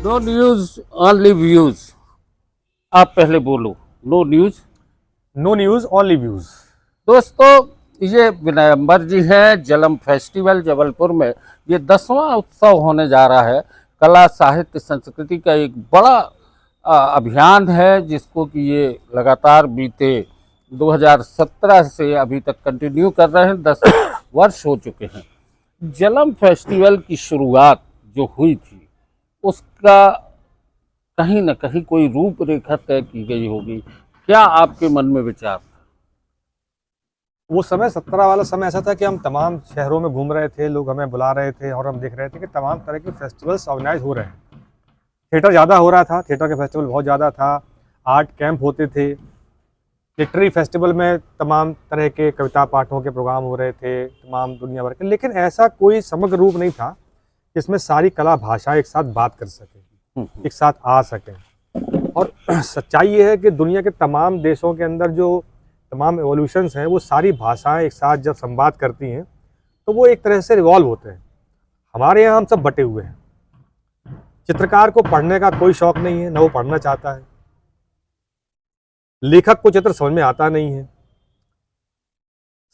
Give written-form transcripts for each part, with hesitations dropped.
No news only views. आप पहले बोलो। No news. No news only views. दोस्तों, ये विनय अंबर जी हैं। जलम फेस्टिवल जबलपुर में ये 10वां उत्सव होने जा रहा है। कला साहित्य संस्कृति का एक बड़ा अभियान है, जिसको कि ये लगातार बीते 2017 से अभी तक कंटिन्यू कर रहे हैं। 10 वर्ष हो चुके हैं। जलम फेस्टिवल की शुरुआत जो हुई थी, उसका कहीं न कहीं कोई रूपरेखा तय की गई होगी। क्या आपके मन में विचार था? वो समय 17 वाला समय ऐसा था कि हम तमाम शहरों में घूम रहे थे, लोग हमें बुला रहे थे और हम देख रहे थे कि तमाम तरह के फेस्टिवल्स ऑर्गेनाइज हो रहे हैं। थिएटर ज़्यादा हो रहा था, थिएटर के फेस्टिवल बहुत ज़्यादा था। आर्ट कैंप होते थे, लिटरेरी फेस्टिवल में तमाम तरह के कविता पाठों के प्रोग्राम हो रहे थे, तमाम दुनिया भर के। लेकिन ऐसा कोई समग्र रूप नहीं था जिसमें सारी कला भाषाएं एक साथ बात कर सकें, एक साथ आ सकें। और सच्चाई ये है कि दुनिया के तमाम देशों के अंदर जो तमाम एवोल्यूशंस हैं, वो सारी भाषाएं एक साथ जब संवाद करती हैं तो वो एक तरह से रिवॉल्व होते हैं। हमारे यहाँ हम सब बटे हुए हैं। चित्रकार को पढ़ने का कोई शौक नहीं है, न वो पढ़ना चाहता है। लेखक को चित्र समझ में आता नहीं है।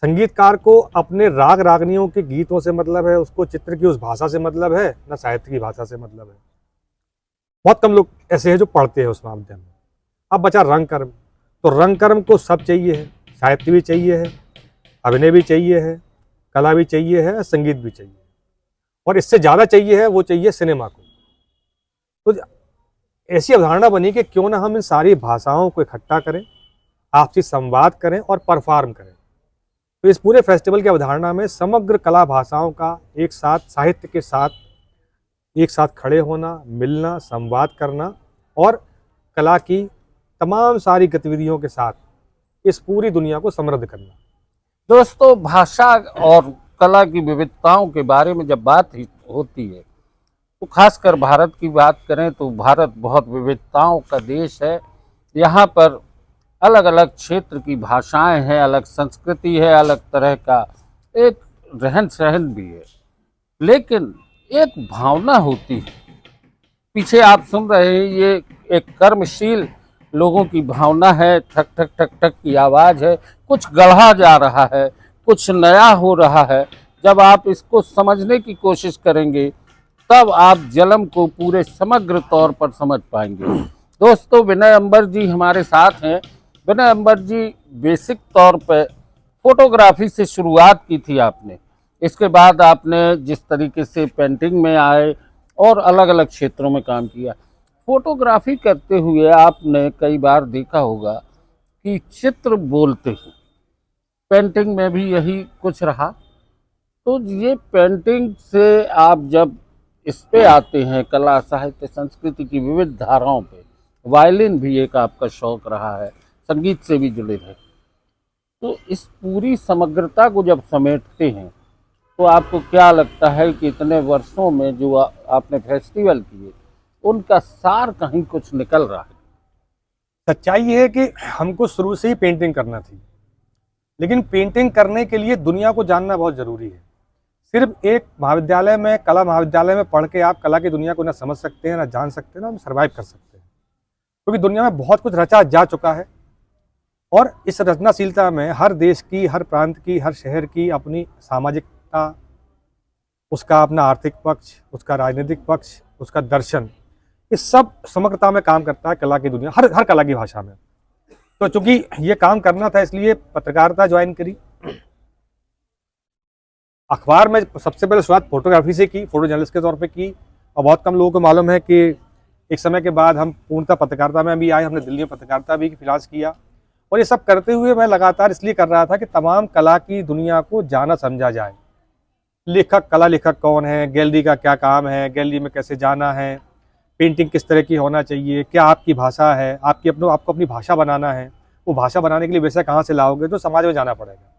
संगीतकार को अपने राग रागनियों के गीतों से मतलब है, उसको चित्र की उस भाषा से मतलब है, न साहित्य की भाषा से मतलब है। बहुत कम लोग ऐसे हैं जो पढ़ते हैं उस मामले में। अब बचा रंग कर्म। तो रंग कर्म को सब चाहिए है, साहित्य भी चाहिए है, अभिनय भी चाहिए है, कला भी चाहिए है, संगीत भी चाहिए, और इससे ज़्यादा चाहिए है, वो चाहिए सिनेमा को। तो ऐसी अवधारणा बनी कि क्यों ना हम इन सारी भाषाओं को इकट्ठा करें, आपसी संवाद करें और परफॉर्म करें। तो इस पूरे फेस्टिवल की अवधारणा में समग्र कला भाषाओं का एक साथ, साहित्य के साथ एक साथ खड़े होना, मिलना, संवाद करना और कला की तमाम सारी गतिविधियों के साथ इस पूरी दुनिया को समृद्ध करना। दोस्तों, भाषा और कला की विविधताओं के बारे में जब बात होती है, तो खासकर भारत की बात करें तो भारत बहुत विविधताओं का देश है। यहाँ पर अलग अलग क्षेत्र की भाषाएं हैं, अलग संस्कृति है, अलग तरह का एक रहन सहन भी है। लेकिन एक भावना होती है। पीछे आप सुन रहे हैं, ये एक कर्मशील लोगों की भावना है। ठक ठक ठक ठक की आवाज़ है। कुछ गढ़ा जा रहा है, कुछ नया हो रहा है। जब आप इसको समझने की कोशिश करेंगे, तब आप जलम को पूरे समग्र तौर पर समझ पाएंगे। दोस्तों, विनय अंबर जी हमारे साथ हैं। विनय अंबर जी, बेसिक तौर पर फोटोग्राफी से शुरुआत की थी आपने। इसके बाद आपने जिस तरीके से पेंटिंग में आए और अलग अलग क्षेत्रों में काम किया, फोटोग्राफी करते हुए आपने कई बार देखा होगा कि चित्र बोलते हैं। पेंटिंग में भी यही कुछ रहा। तो ये पेंटिंग से आप जब इस पे आते हैं, कला साहित्य संस्कृति की विविध धाराओं पे, वायलिन भी एक आपका शौक रहा है, संगीत से भी जुड़े रहे, तो इस पूरी समग्रता को जब समेटते हैं, तो आपको क्या लगता है कि इतने वर्षों में जो आपने फेस्टिवल किए, उनका सार कहीं कुछ निकल रहा है? सच्चाई ये है कि हमको शुरू से ही पेंटिंग करना थी, लेकिन पेंटिंग करने के लिए दुनिया को जानना बहुत ज़रूरी है। सिर्फ एक महाविद्यालय में, कला महाविद्यालय में पढ़ के आप कला की दुनिया को ना समझ सकते हैं, ना जान सकते हैं, ना सर्वाइव कर सकते हैं, क्योंकि दुनिया में बहुत कुछ रचा जा चुका है। और इस रचनाशीलता में हर देश की, हर प्रांत की, हर शहर की अपनी सामाजिकता, उसका अपना आर्थिक पक्ष, उसका राजनीतिक पक्ष, उसका दर्शन, इस सब समग्रता में काम करता है कला की दुनिया, हर हर कला की भाषा में। तो चूंकि ये काम करना था, इसलिए पत्रकारिता ज्वाइन करी। अखबार में सबसे पहले शुरुआत फोटोग्राफी से की, फोटो जर्नलिस्ट के तौर पे की। और बहुत कम लोगों को मालूम है कि एक समय के बाद हम पूर्णतः पत्रकारिता में भी आए। हमने दिल्ली में पत्रकारिता भी फ्रीलांस किया। और ये सब करते हुए मैं लगातार इसलिए कर रहा था कि तमाम कला की दुनिया को जाना समझा जाए। लेखक, कला लेखक कौन है, गैलरी का क्या काम है, गैलरी में कैसे जाना है, पेंटिंग किस तरह की होना चाहिए, क्या आपकी भाषा है, आपको अपनी भाषा बनाना है। वो भाषा बनाने के लिए वैसे कहाँ से लाओगे, तो समाज में जाना पड़ेगा।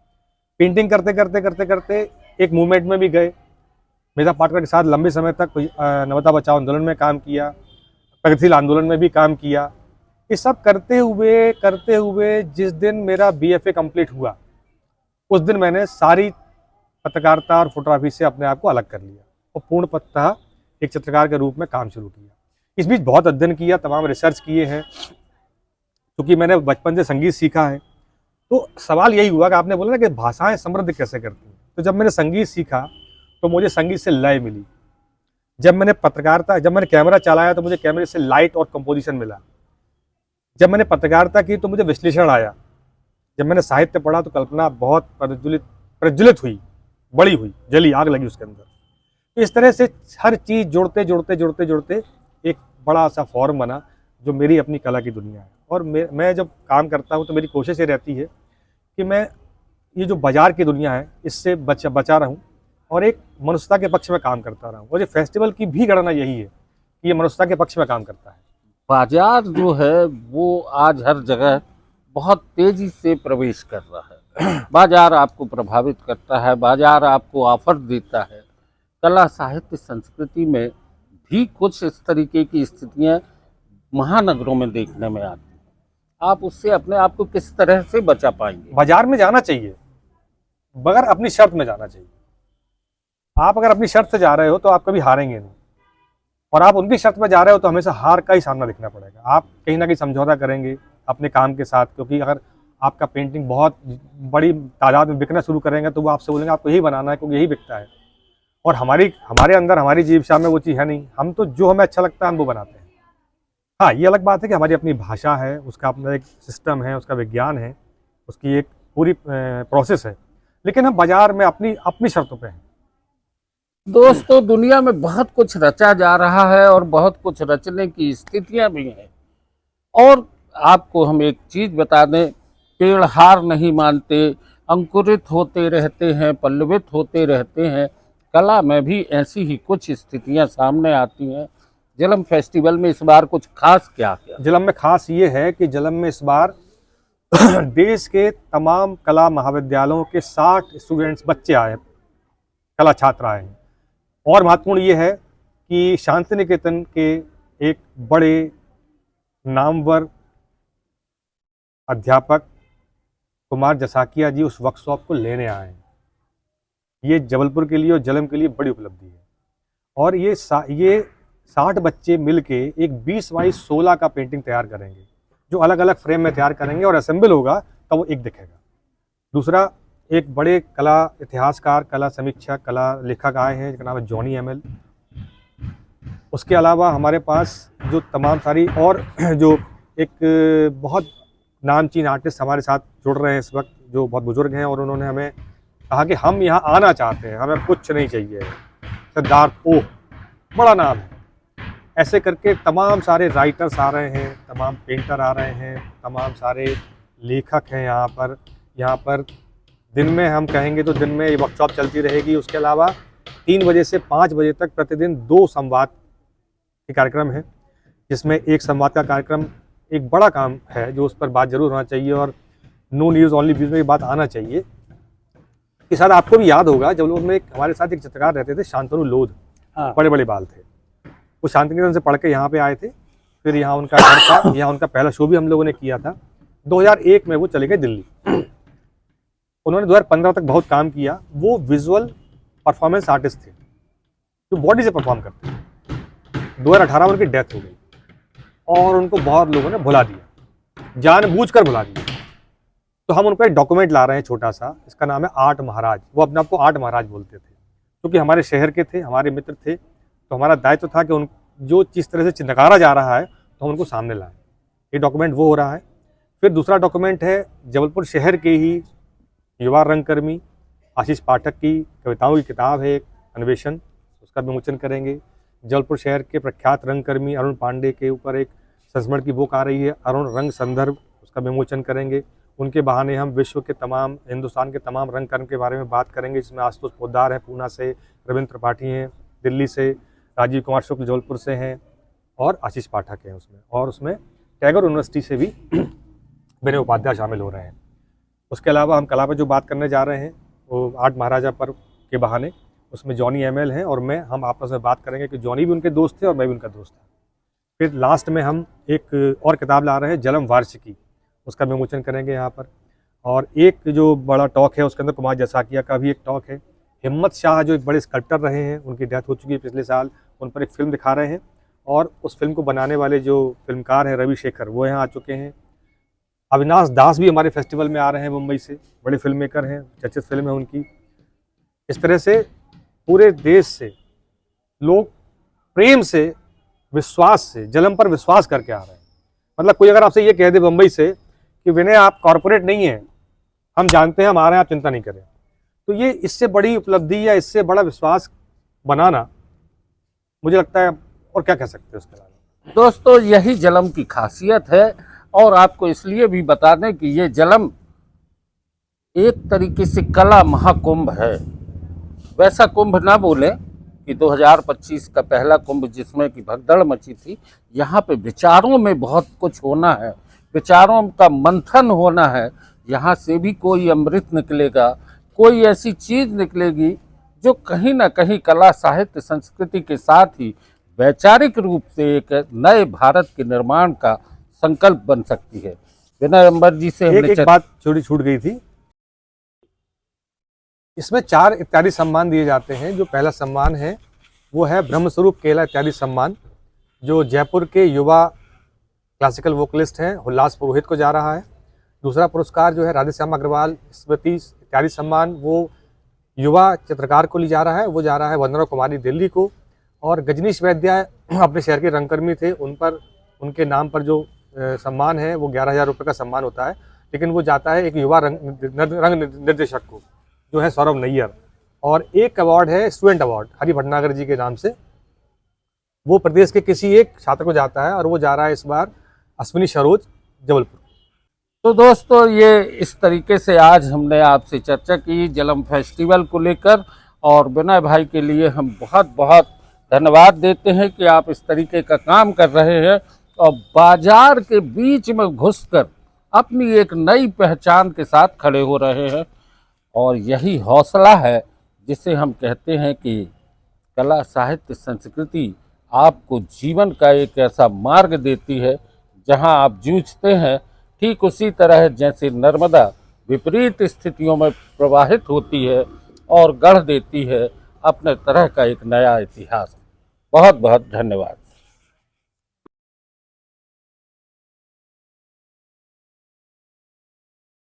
पेंटिंग करते करते करते करते एक मूवमेंट में भी गए। मेधा पाटकर के साथ लंबे समय तक नर्मदा बचाओ आंदोलन में काम किया, प्रगतिशील आंदोलन में भी काम किया। ये सब करते हुए जिस दिन मेरा BFA कंप्लीट हुआ, उस दिन मैंने सारी पत्रकारिता और फोटोग्राफी से अपने आप को अलग कर लिया और पूर्णतः एक चित्रकार के रूप में काम शुरू किया। इस बीच बहुत अध्ययन किया, तमाम रिसर्च किए हैं, क्योंकि मैंने बचपन से संगीत सीखा है। तो सवाल यही हुआ कि आपने बोला ना कि भाषाएं समृद्ध कैसे करती हैं, तो जब मैंने संगीत सीखा तो मुझे संगीत से लय मिली। जब मैंने कैमरा चलाया तो मुझे कैमरे से लाइट और कंपोजिशन मिला। जब मैंने पत्रकारिता की तो मुझे विश्लेषण आया। जब मैंने साहित्य पढ़ा तो कल्पना बहुत प्रज्वलित हुई, बड़ी हुई, जली, आग लगी उसके अंदर। तो इस तरह से हर चीज़ जोड़ते एक बड़ा सा फॉर्म बना जो मेरी अपनी कला की दुनिया है। और मैं जब काम करता हूँ तो मेरी कोशिश ये रहती है कि मैं ये जो बाजार की दुनिया है इससे बचा रहूँ और एक मनुष्यता के पक्ष में काम करता रहूँ। और ये फेस्टिवल की भी गणना यही है कि ये मनुष्यता के पक्ष में काम करता है। बाजार जो है वो आज हर जगह बहुत तेजी से प्रवेश कर रहा है। बाजार आपको प्रभावित करता है, बाजार आपको ऑफर देता है। कला, साहित्य, संस्कृति में भी कुछ इस तरीके की स्थितियां महानगरों में देखने में आती हैं। आप उससे अपने आप को किस तरह से बचा पाएंगे? बाजार में जाना चाहिए, मगर अपनी शर्त में जाना चाहिए। आप अगर अपनी शर्त से जा रहे हो तो आप कभी हारेंगे नहीं, और आप उनकी शर्त में जा रहे हो तो हमेशा हार का ही सामना दिखना पड़ेगा। आप कहीं ना कहीं समझौता करेंगे अपने काम के साथ, क्योंकि अगर आपका पेंटिंग बहुत बड़ी तादाद में बिकना शुरू करेंगे तो वो आपसे बोलेंगे आपको यही बनाना है क्योंकि यही बिकता है। और हमारे अंदर, हमारी जीवशा में वो चीज़ है नहीं। हम तो जो हमें अच्छा लगता है हम वो बनाते हैं। हाँ, ये अलग बात है कि हमारी अपनी भाषा है, उसका अपना एक सिस्टम है, उसका विज्ञान है, उसकी एक पूरी प्रोसेस है, लेकिन हम बाजार में अपनी शर्तों पे हैं। दोस्तों, दुनिया में बहुत कुछ रचा जा रहा है और बहुत कुछ रचने की स्थितियां भी हैं। और आपको हम एक चीज बता दें, पेड़ हार नहीं मानते, अंकुरित होते रहते हैं, पल्लवित होते रहते हैं। कला में भी ऐसी ही कुछ स्थितियां सामने आती हैं। झेलम फेस्टिवल में इस बार कुछ खास क्या किया? झेलम में खास ये है कि झेलम में इस बार देश के तमाम कला महाविद्यालयों के 60 स्टूडेंट्स, बच्चे आए, कला छात्र आए हैं। और महत्वपूर्ण ये है कि शांति निकेतन के एक बड़े नामवर अध्यापक कुमार जसाकिया जी उस वर्कशॉप को लेने आए हैं। ये जबलपुर के लिए और झेलम के लिए बड़ी उपलब्धि है। और ये 60 बच्चे मिलके एक 20x16 का पेंटिंग तैयार करेंगे, जो अलग अलग फ्रेम में तैयार करेंगे और असेंबल होगा तब वो एक दिखेगा। दूसरा, एक बड़े कला इतिहासकार, कला समीक्षक, कला लेखक आए हैं जिनका नाम है जॉनी एमएल। उसके अलावा हमारे पास जो तमाम सारी और जो एक बहुत नामचीन आर्टिस्ट हमारे साथ जुड़ रहे हैं इस वक्त, जो बहुत बुजुर्ग हैं, और उन्होंने हमें कहा कि हम यहाँ आना चाहते हैं, हमें कुछ नहीं चाहिए। सिद्धार्थ ओह, बड़ा नाम है। ऐसे करके तमाम सारे राइटर्स आ रहे हैं, तमाम पेंटर आ रहे हैं, तमाम सारे लेखक हैं यहाँ पर दिन में हम कहेंगे तो दिन में ये वर्कशॉप चलती रहेगी। उसके अलावा 3 बजे से 5 बजे तक प्रतिदिन 2 संवाद के कार्यक्रम हैं, जिसमें एक संवाद का कार्यक्रम एक बड़ा काम है जो उस पर बात जरूर होना चाहिए, और नो न्यूज़ ओनली व्यूज़ में ये बात आना चाहिए कि शायद आपको भी याद होगा जब लोग में हमारे साथ एक चित्रकार रहते थे, शांतनु लोध। हाँ। बड़े बड़े बाल थे, वो शांतिनिकेतन से पढ़ के यहाँ पे आए थे। फिर यहाँ उनका घर था, यहाँ उनका पहला शो भी हम लोगों ने किया था। 2001 में वो चले गए दिल्ली। उन्होंने 2015 तक बहुत काम किया। वो विजुअल परफॉर्मेंस आर्टिस्ट थे जो बॉडी से परफॉर्म करते थे। 2018 में उनकी डेथ हो गई और उनको बहुत लोगों ने भुला दिया, जानबूझकर भुला दिया। तो हम उनको एक डॉक्यूमेंट ला रहे हैं छोटा सा, इसका नाम है आर्ट महाराज। वो अपने आप को आर्ट महाराज बोलते थे, क्योंकि हमारे शहर के थे, हमारे मित्र थे। तो हमारा दायित्व था कि उन जो जिस तरह से नकारा जा रहा है तो हम उनको सामने लाएं। ये डॉक्यूमेंट वो हो रहा है। फिर दूसरा डॉक्यूमेंट है जबलपुर शहर के ही युवा रंगकर्मी आशीष पाठक की कविताओं की किताब है एक, अन्वेषण, उसका विमोचन करेंगे। जबलपुर शहर के प्रख्यात रंगकर्मी अरुण पांडे के ऊपर एक संस्मरण की बुक आ रही है, अरुण रंग संदर्भ, उसका विमोचन करेंगे। उनके बहाने हम विश्व के तमाम, हिंदुस्तान के तमाम रंगकर्म के बारे में बात करेंगे, जिसमें आशुतोष पोद्दार हैं पूना से, रविंद्र त्रिपाठी हैं दिल्ली से, राजीव कुमार शुक्ल जबलपुर से हैं, और आशीष पाठक हैं उसमें। और उसमें टैगोर यूनिवर्सिटी से भी विनय उपाध्याय शामिल हो रहे हैं। उसके अलावा हम कला पर जो बात करने जा रहे हैं वो आर्ट महाराजा पर्व के बहाने, उसमें जॉनी एमएल हैं और मैं, हम आपस में बात करेंगे कि जॉनी भी उनके दोस्त थे और मैं भी उनका दोस्त था। फिर लास्ट में हम एक और किताब ला रहे हैं, जलम वार्षिकी, उसका विमोचन करेंगे यहाँ पर। और एक जो बड़ा टॉक है उसके अंदर कुमार जसाकिया का भी एक टॉक है। हिम्मत शाह जो एक बड़े स्कल्प्टर रहे हैं, उनकी डेथ हो चुकी है पिछले साल, उन पर एक फिल्म दिखा रहे हैं। और उस फिल्म को बनाने वाले जो फिल्मकार हैं रवि शेखर, वो यहाँ आ चुके हैं। अविनाश दास भी हमारे फेस्टिवल में आ रहे हैं मुंबई से, बड़े फिल्म मेकर हैं, चर्चित फिल्म है उनकी। इस तरह से पूरे देश से लोग प्रेम से, विश्वास से, जलम पर विश्वास करके आ रहे हैं। मतलब कोई अगर आपसे ये कह दे मुंबई से कि विनय आप कॉरपोरेट नहीं हैं, हम जानते हैं, हम आ रहे हैं, आप चिंता नहीं करें, तो ये इससे बड़ी उपलब्धि या इससे बड़ा विश्वास बनाना मुझे लगता है, और क्या कह सकते हैं उसके बारे में। दोस्तों, यही जलम की खासियत है। और आपको इसलिए भी बता दें कि ये जलम एक तरीके से कला महाकुंभ है। वैसा कुंभ ना बोले कि 2025 का पहला कुंभ जिसमें कि भगदड़ मची थी। यहाँ पे विचारों में बहुत कुछ होना है, विचारों का मंथन होना है। यहाँ से भी कोई अमृत निकलेगा, कोई ऐसी चीज़ निकलेगी जो कहीं ना कहीं कला, साहित्य, संस्कृति के साथ ही वैचारिक रूप से एक नए भारत के निर्माण का संकल्प बन सकती है। विनय अंबर जी से एक बात छोटी छूट गई थी, इसमें 4 इत्यादि सम्मान दिए जाते हैं। जो पहला सम्मान है वो है ब्रह्मस्वरूप केला इत्यादि सम्मान, जो जयपुर के युवा क्लासिकल वोकलिस्ट हैं उल्लास पुरोहित को जा रहा है। दूसरा पुरस्कार जो है राधेश्याम अग्रवाल स्मृति इत्यादि सम्मान, वो युवा चित्रकार को ले जा रहा है, वो जा रहा है वंदना कुमारी दिल्ली को। और गजनीश वैद्या अपने शहर के रंगकर्मी थे, उन पर, उनके नाम पर जो सम्मान है वो 11,000 रुपये का सम्मान होता है, लेकिन वो जाता है एक युवा रंग निर्देशक को, जो है सौरभ नैयर। और एक अवार्ड है स्टूडेंट अवार्ड हरि भटनागर जी के नाम से, वो प्रदेश के किसी एक छात्र को जाता है, और वो जा रहा है इस बार अश्विनी सरोज जबलपुर। तो दोस्तों, ये इस तरीके से आज हमने आपसे चर्चा की जलम फेस्टिवल को लेकर। और विनय भाई के लिए हम बहुत बहुत धन्यवाद देते हैं कि आप इस तरीके का काम कर रहे हैं और बाजार के बीच में घुसकर अपनी एक नई पहचान के साथ खड़े हो रहे हैं। और यही हौसला है जिसे हम कहते हैं कि कला, साहित्य, संस्कृति आपको जीवन का एक ऐसा मार्ग देती है जहां आप जूझते हैं, ठीक उसी तरह जैसे नर्मदा विपरीत स्थितियों में प्रवाहित होती है और गढ़ देती है अपने तरह का एक नया इतिहास। बहुत बहुत धन्यवाद।